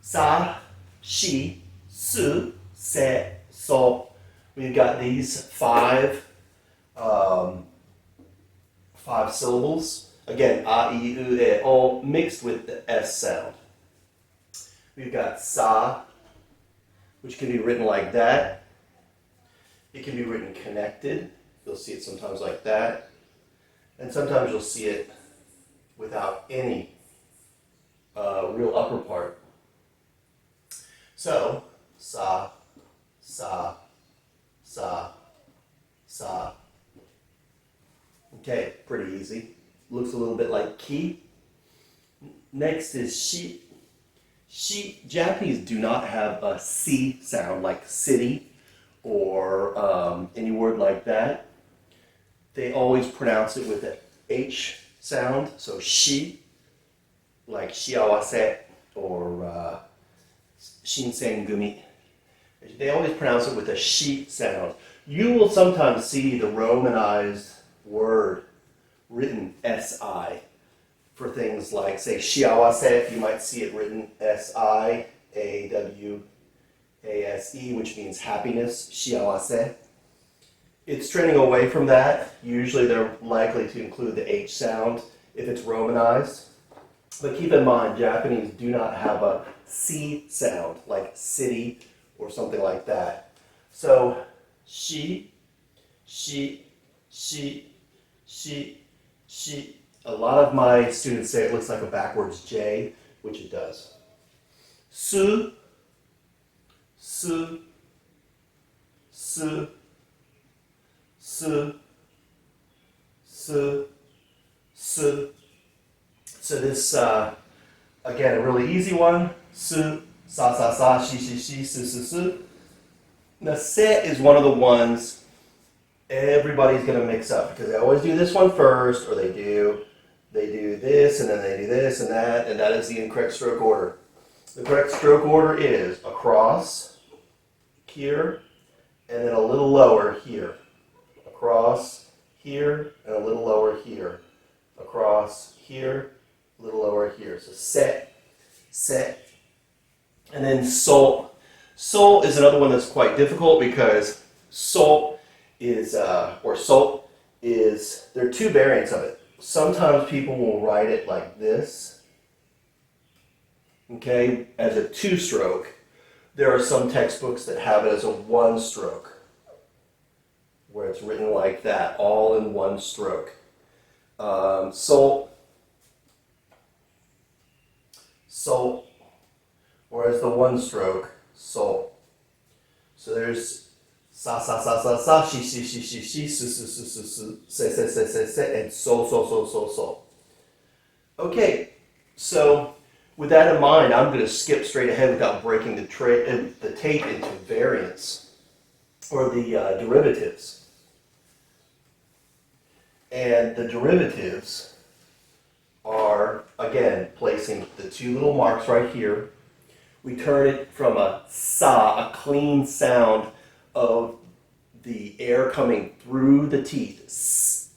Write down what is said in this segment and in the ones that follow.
Sa, shi, su, se, so. We've got these five syllables. Again, a, I, u, e, o, mixed with the S sound. We've got sa, which can be written like that. It can be written connected. You'll see it sometimes like that. And sometimes you'll see it without any real upper part. So, sa, sa, sa, sa. Okay, pretty easy. Looks a little bit like ki. Next is shi. Shi. Japanese do not have a C sound like city or any word like that. They always pronounce it with an H sound. So shi, like shiawase or shinsengumi. They always pronounce it with a shi sound. You will sometimes see the Romanized word written si for things like, say, shiawase. You might see it written siawase, which means happiness, shiawase. It's trending away from that. Usually they're likely to include the H sound if it's Romanized. But keep in mind, Japanese do not have a C sound like city or something like that. So, shi, shi, shi, shi, shi. A lot of my students say it looks like a backwards J, which it does. Su, su, su, su, su, su. So this, again, a really easy one. Su, sa, sa, sa, shi, shi, shi, su, su, su. Now, se is one of the ones everybody's going to mix up because they always do this one first, or they do this, and then they do this and that is the incorrect stroke order. The correct stroke order is across here, and then a little lower here. Across here, and a little lower here. Across here, a little lower here. So set, set, and then sol. Sol is another one that's quite difficult because sol is, there are two variants of it. Sometimes people will write it like this, okay, as a two-stroke. There are some textbooks that have it as a one-stroke, where it's written like that, all in one stroke. Sol, sol, whereas the one-stroke, sol. So there's sa, sa, sa, sa, sa, shi, shi, shi, shi, shi, su, su, su, su, su, se, se, se, se, se, and sol, sol, sol, sol, sol. Okay, so with that in mind, I'm going to skip straight ahead without breaking the tape into variants, or the derivatives. And the derivatives are, again, placing the two little marks right here. We turn it from a sa, a clean sound of the air coming through the teeth, s,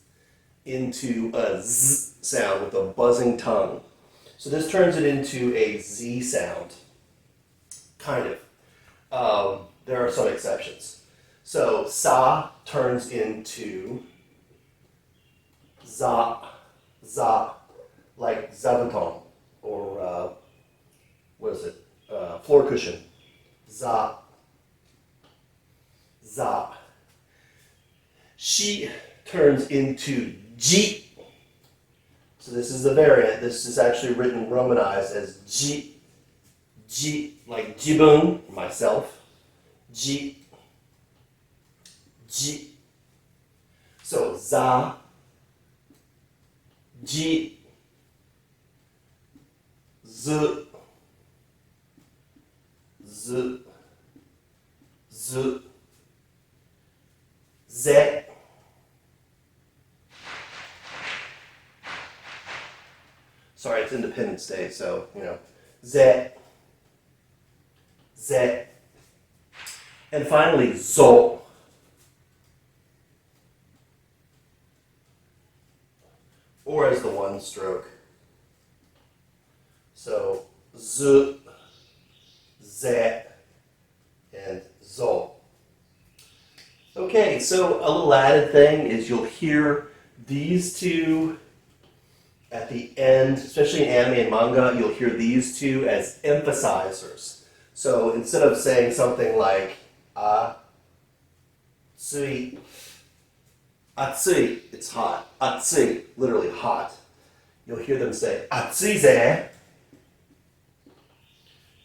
into a z sound with a buzzing tongue. So this turns it into a z sound, kind of. There are some exceptions. So sa turns into za, za, like zabuton, or what is it? Floor cushion. Za, za. She turns into ji. So this is the variant. This is actually written Romanized as ji. Ji, like jibun, myself. Ji. Ji. So za, ji, z, z, z, ze. Sorry, it's Independence Day, so, ze, ze. And finally, zo. Or as the one stroke. So, z, ze, and zo. Okay, so a little added thing is you'll hear these two at the end, especially in anime and manga, you'll hear these two as emphasizers. So instead of saying something like atsui, atsui, it's hot. Atsui, literally hot. You'll hear them say atsui ze.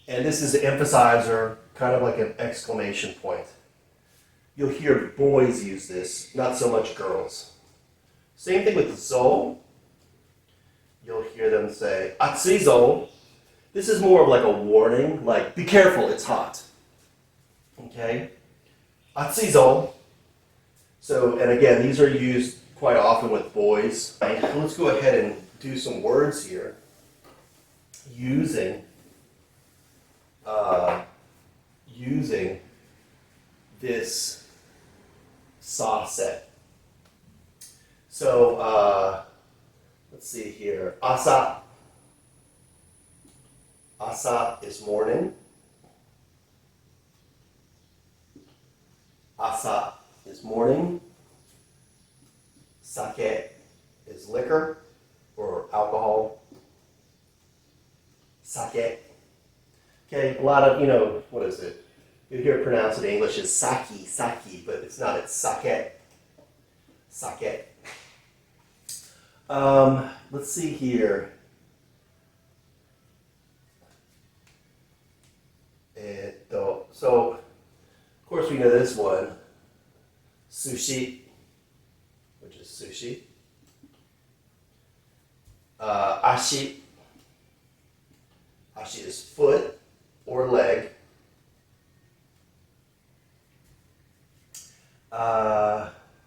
And this is an emphasizer, kind of like an exclamation point. You'll hear boys use this, not so much girls. Same thing with zo. You'll hear them say atsui zo. This is more of like a warning, like be careful, it's hot. Okay? Atsui zo. So, and again, these are used quite often with boys. Right, let's go ahead and do some words here using this sa set. So, let's see here. Asa. Asa is morning. Asa is morning. Sake is liquor or alcohol. Sake. Okay, a lot of, what is it? You hear it pronounced in English as saki, saki, but it's not, it's sake. Sake. Let's see here. So, of course we know this one. Sushi, which is sushi. Ashi. Ashi is foot or leg.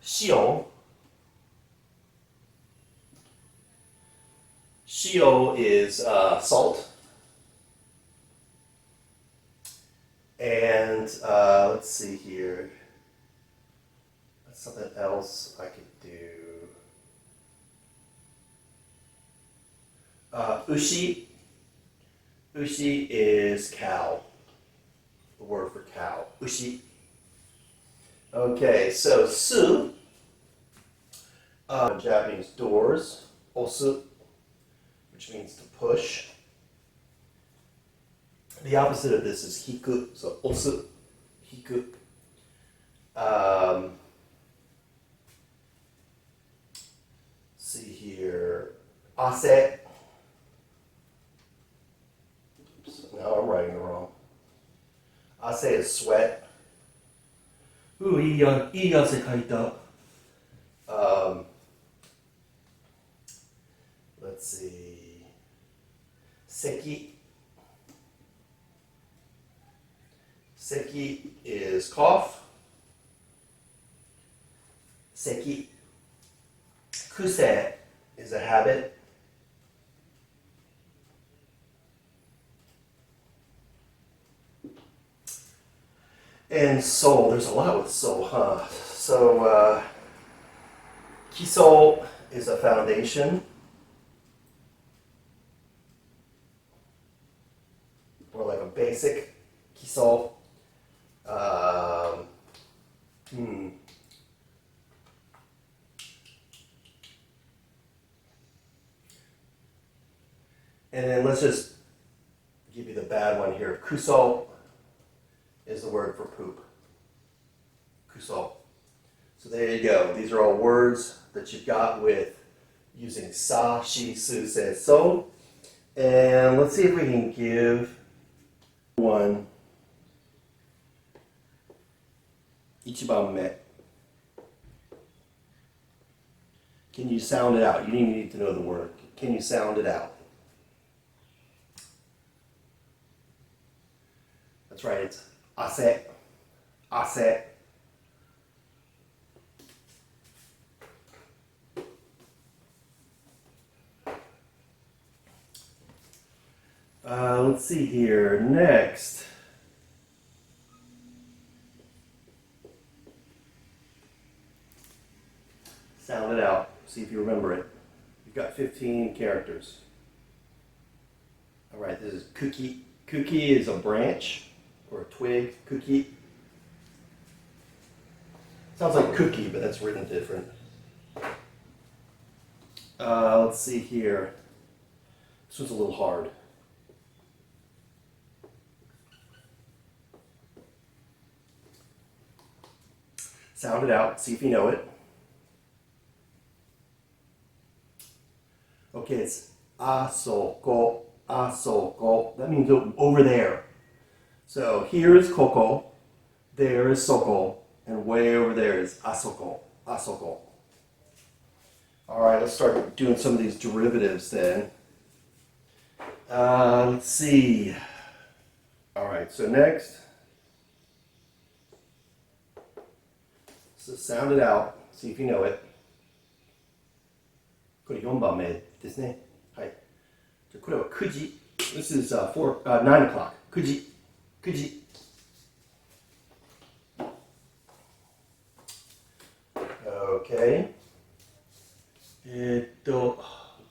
Shio. Shio is salt. And let's see here. That's something else I could do. Ushi. Ushi is cow. The word for cow. Ushi. Okay, so su. Japanese doors. Osu, which means to push. The opposite of this is hiku. So osu, hiku. See here. Ase. Oops, now I'm writing it wrong. Ase is sweat. Ooh, いい汗かいた. Let's see. Seki. Seki is cough. Seki. Kuse is a habit. And soul, there's a lot with soul, huh? So, kiso is a foundation. Or like a basic kiso. And then let's just give you the bad one here. Kuso is the word for poop. Kuso. So there you go. These are all words that you've got with using sa, shi, su, se, so. And let's see if we can give one. Ichiban me. Can you sound it out? You need to know the word. Can you sound it out? That's right, it's ase, ase. Let's see here, next. You've got 15 characters. All right, this is kuki. Kuki is a branch or a twig. Kuki. Sounds like cookie, but that's written different. Let's see here. This one's a little hard. Sound it out, see if you know it. Okay, it's asoko, asoko. That means over there. So here is koko, there is soko, and way over there is asoko, asoko. All right, let's start doing some of these derivatives then. Let's see. All right, so next. So sound it out, see if you know it. これ4番目ですね。はい。じゃこれは9時。This is 9 o'clock. 9時。9時。Okay. Let's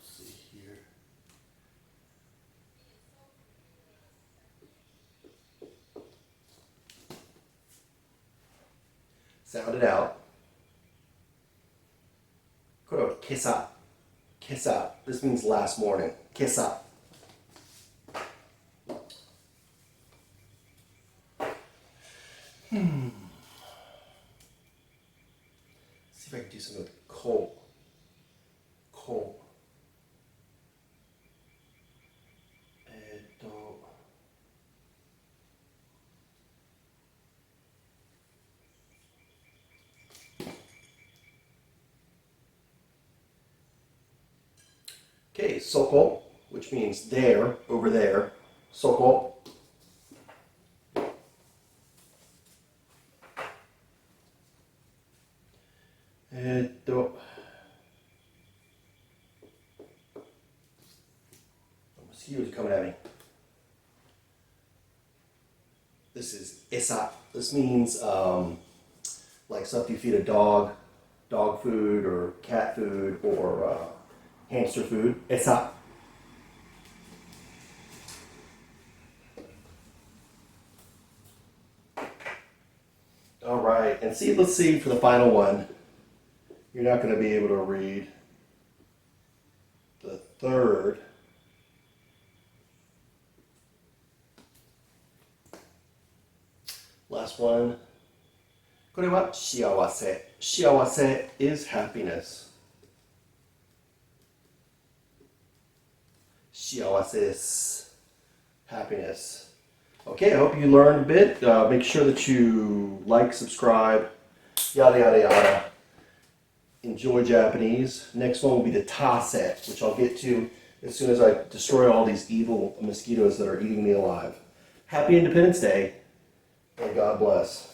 see here. Sound it out. これは今朝。今朝. This means last morning. 今朝. See if I can do something with coal. Coal. Okay, soko, which means there, over there. Soko. Mosquitoes are coming at me. This is esa. This means like stuff you feed a dog, dog food or cat food or hamster food. Esa. All right, and see, let's see for the final one. You're not going to be able to read the third. Last one. これは幸せ. 幸せ is happiness. 幸せです. Happiness. Okay, I hope you learned a bit. Make sure that you like, subscribe, yada, yada, yada. Enjoy Japanese. Next one will be the ta set, which I'll get to as soon as I destroy all these evil mosquitoes that are eating me alive. Happy Independence Day, and God bless.